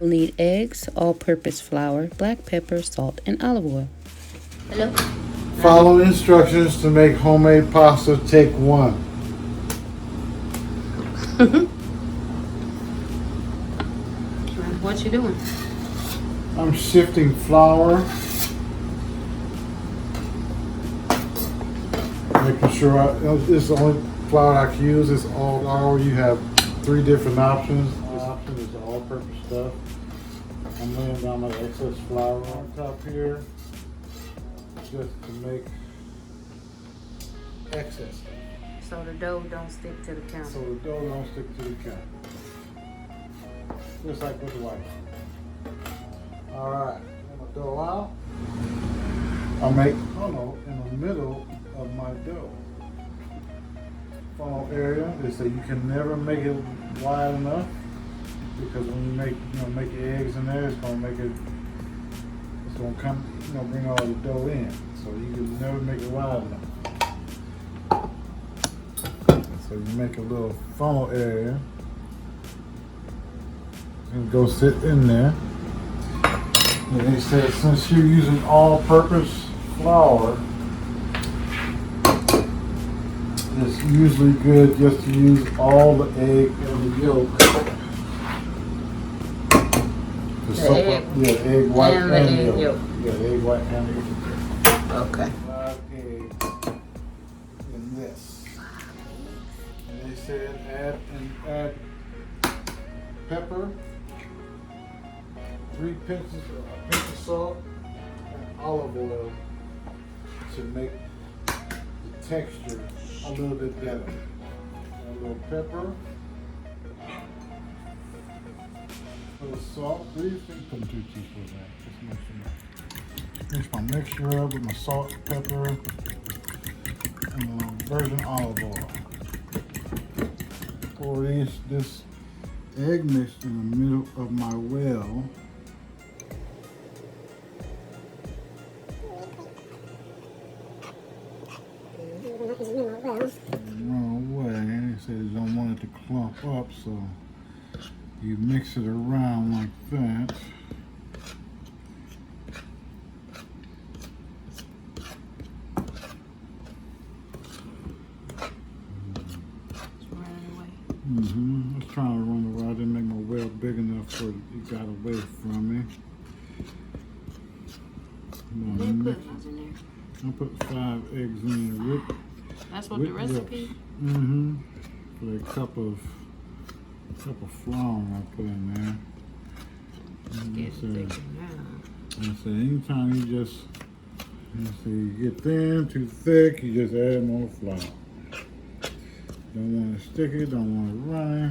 You'll need eggs, all-purpose flour, black pepper, salt, and olive oil. Hello? Follow instructions to make homemade pasta. Take 1. What you doing? I'm shifting flour. Making sure this is the only flour I can use. It's all flour. You have 3 different options. This option is the all-purpose stuff. I'm laying down my excess flour on top here just to make excess stuff. So the dough don't stick to the counter. So the dough don't stick to the counter. Just like with the white. Alright, get my dough out. I'll make funnel in the middle of my dough. Funnel area, they say you can never make it wide enough because when you make your eggs in there, it's gonna come, bring all the dough in. So you can never make it wide enough. So you make a little funnel area and go sit in there. And they said since you're using all-purpose flour, it's usually good just to use all the egg and the yolk. Egg white and the egg yolk. Yeah, egg white and the yolk. Okay. 5 eggs in this. And they said add pepper, 3 pinches of salt, and olive oil to make the texture a little bit better. A little pepper, a little salt. What do you think? Put 2 teaspoons in. Just mix my mixture up with my salt, pepper, and virgin olive oil. Pour this egg mix in the middle of my well. Wrong way. They said you don't want it to clump up, so you mix it around like that. I was trying to run away. I didn't make my well big enough so it got away from me. I put 5 eggs in there. That's what the recipe? With a cup of flour I put in there. I said anytime you get thin, too thick, you just add more flour. Don't want it sticky, don't want it runny.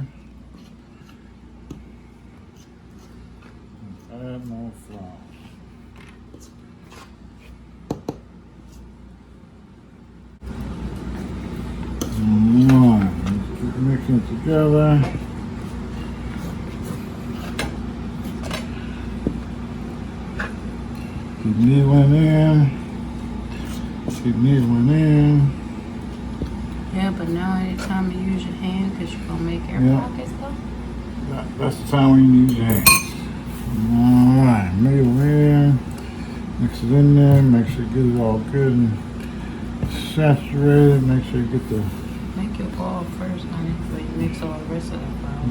Add more flour. Keep mixing it together. Keep needling in. Keep needling in. Yeah, but now anytime you use your hand, because you're going to make air pockets though. That's the time when you use your hands. Alright, needle in. Mix it in there. Make sure you get it all good and saturated. Make sure you get the... Make your ball first, honey, before you mix all the rest of the flour.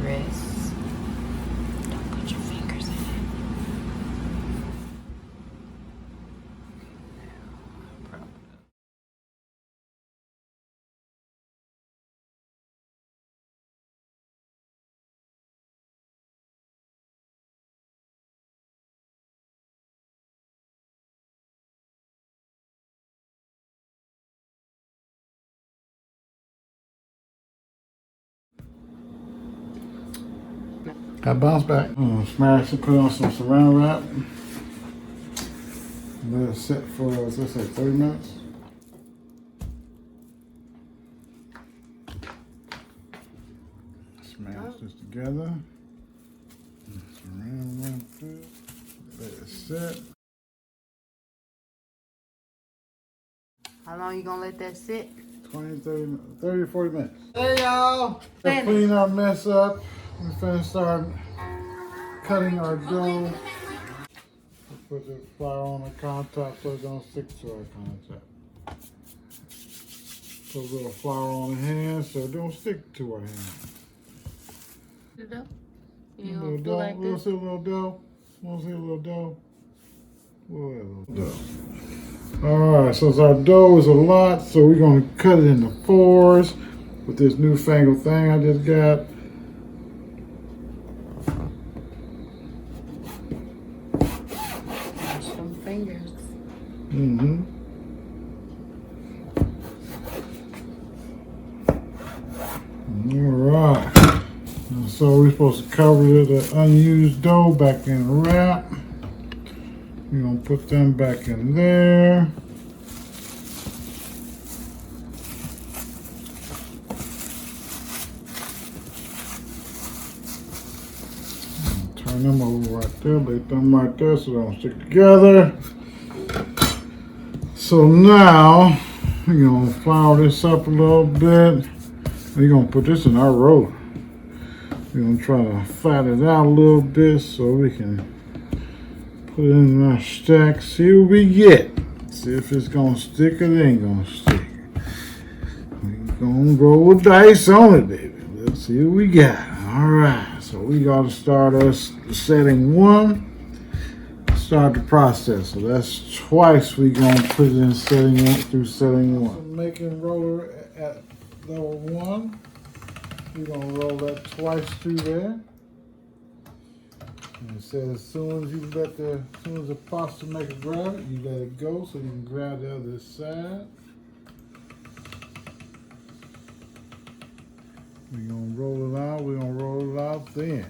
Press. Don't put your fingers in it. I bounce back. Smash it, put on some saran wrap. Let it sit for, let's say, 30 minutes. Smash this together. Saran wrap it. Let it sit. How long you gonna let that sit? 20, 30, 40 minutes. Hey y'all! Let's clean our mess up. We're finna start cutting our dough. Put the flour on the countertop so it don't stick to our countertop. Put a little flour on the hand so it don't stick to our hand. The dough? You gonna do like this? See a little dough? Want to see a little dough? Little dough. Alright, so our dough is a lot, so we're gonna cut it into fours with this newfangled thing I just got. Some fingers. Alright. So we're supposed to cover the unused dough back in the wrap. We're gonna put them back in there. Turn them over right there, lay them right there so they don't stick together. So now we're gonna flour this up a little bit. We're gonna put this in our roller. We're gonna try to fat it out a little bit so we can put it in our stack. See what we get. See if it's gonna stick or it ain't gonna stick. We're gonna roll dice on it, baby. Let's see what we got. All right, so we gotta start us setting 1. Start the process. So that's twice we gonna put it in setting 1 through setting 1. So making roller at level 1. We're gonna roll that twice through there. And it says as soon as the pasta maker grab it, you let it go so you can grab the other side. We're gonna roll it out. We're gonna roll it out then.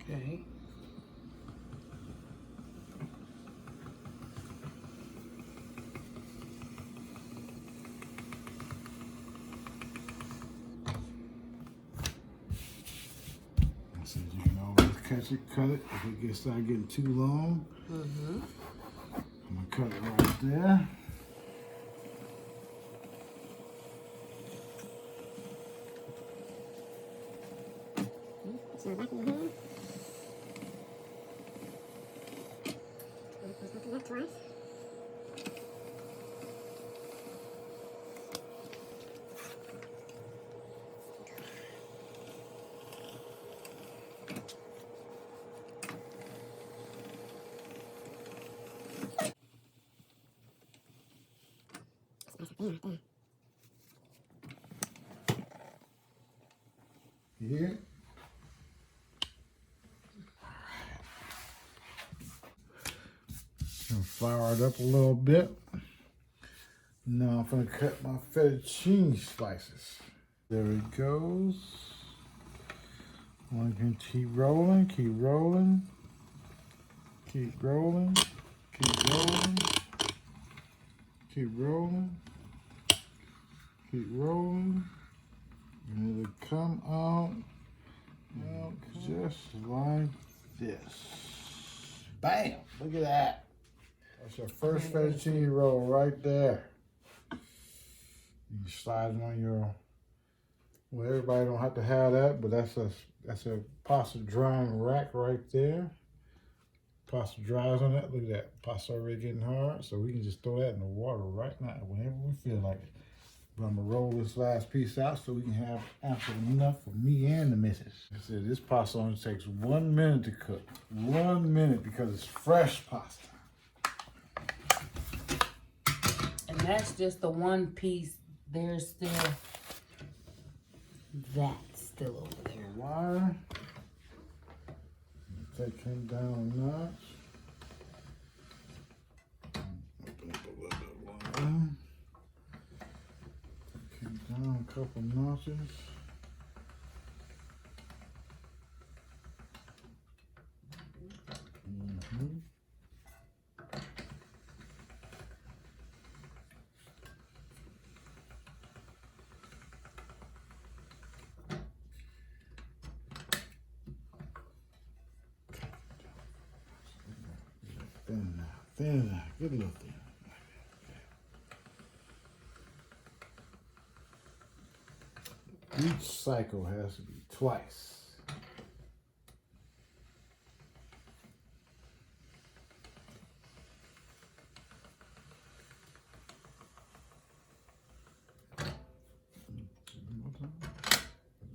Okay. So you can always cut it if it start getting too long. I'm gonna cut it right there. Here. And flour it up a little bit. Now I'm gonna cut my fettuccine slices. There it goes. One can keep rolling, keep rolling, keep rolling, keep rolling, keep rolling, keep rolling, and it'll come out just like this. Bam! Look at that. That's your first fettuccine roll right there. You can slide it on your. Well, everybody don't have to have that, but that's a pasta drying rack right there. Pasta dries on that. Look at that. Pasta already getting hard, so we can just throw that in the water right now whenever we feel like it. But I'm gonna roll this last piece out so we can have ample enough for me and the missus. I said this pasta only takes 1 minute to cook. 1 minute because it's fresh pasta. And that's just the one piece. There's still that still over there. Wire. Take him down a notch. Open up a little bit wider. Take him down a couple notches. Thin it out. Thin it out. Get a little thin. Each cycle has to be twice.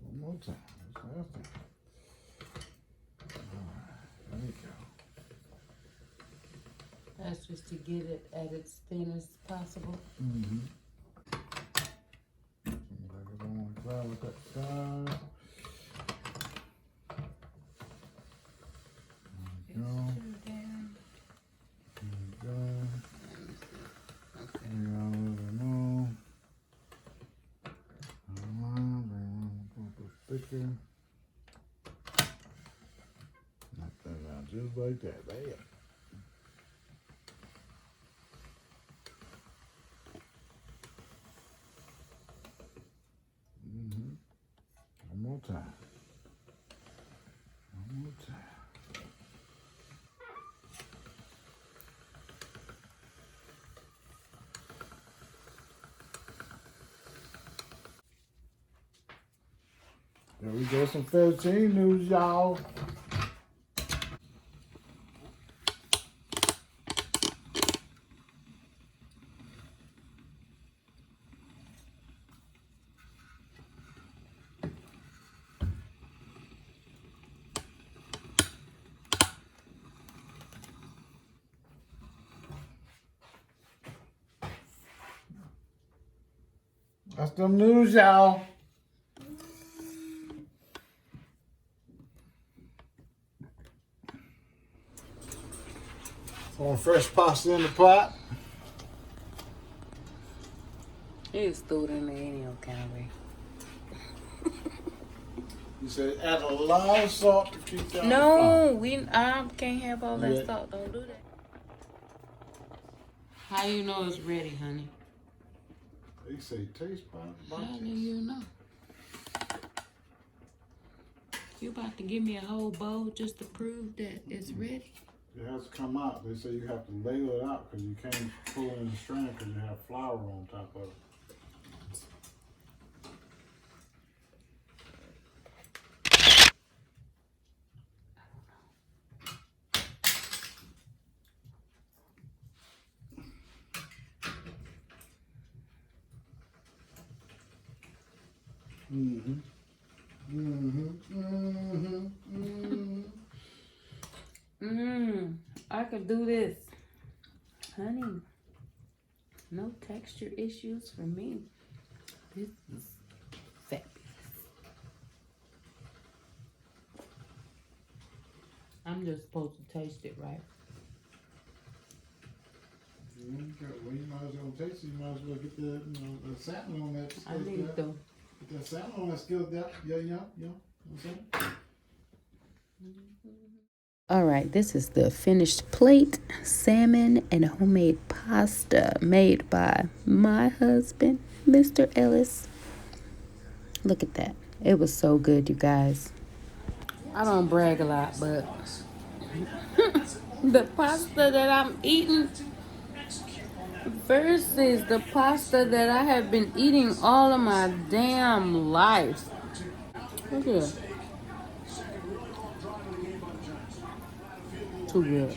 One more time. That's last time. All right, there you go. That's just to get it at its thin as possible. Mm-hmm. With that side. There we go. There we go. Okay. Bring it all over more. Bring it a little bit thicker. Knock that out just like that. There. One more time. One more time. There we go, some 15 news, y'all. That's the news, y'all. Throwing fresh pasta in the pot. You just threw it in there any old kind of way. You said add a lot of salt to keep down the No, I can't have all that Yeah. salt. Don't do that. How you know it's ready, honey? They say taste by How do taste. you know? You about to give me a whole bowl just to prove that it's ready? It has to come out. They say you have to ladle it out because you can't pull it in the strain because you have flour on top of it. Mm-hmm. I could do this. Honey, no texture issues for me. This is fabulous. I'm just supposed to taste it, right? Well, you might as well taste it. You might as well get the salmon on that. I need to. Get that salmon on that skill depth. Yeah. You know what I'm saying? All right, this is the finished plate, salmon and homemade pasta made by my husband, Mr. Ellis. Look at that. It was so good, you guys. I don't brag a lot, but the pasta that I'm eating versus the pasta that I have been eating all of my damn life. Look at it. Too good.